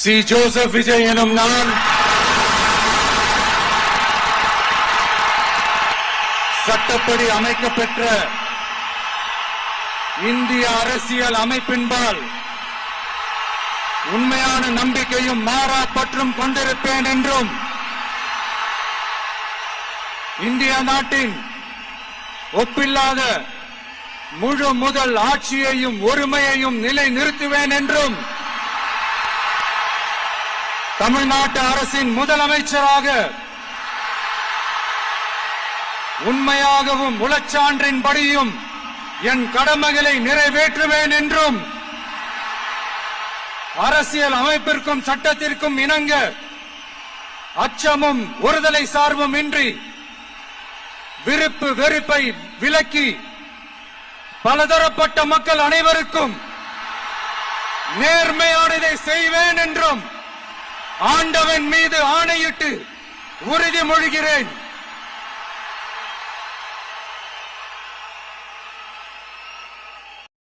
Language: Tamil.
சி. ஜோசப் விஜய் எனும் நான் சட்டப்படி அமைக்கப்பெற்ற இந்திய அரசியல் அமைப்பின்பால் உண்மையான நம்பிக்கையும் மாறா பற்றும் கொண்டிருப்பேன் என்றும் இந்திய நாட்டின் ஒப்பில்லாத முழு முதல் ஆட்சியையும் ஒருமையையும் நிலை நிறுத்துவேன் என்றும் தமிழ்நாட்டு அரசின் முதலமைச்சராக உண்மையாகவும் உளச்சான்றின்படியும் என் கடமைகளை நிறைவேற்றுவேன் என்றும் அரசியல் அமைப்பிற்கும் சட்டத்திற்கும் இணங்க அச்சமும் ஒருதலை சார்பும் இன்றி விருப்பு வெறுப்பை விலக்கி பலதரப்பட்ட மக்கள் அனைவருக்கும் நேர்மையானதை செய்வேன் என்றும் ஆண்டவன் மீது ஆணையிட்டு உறுதிமொழிகிறேன்.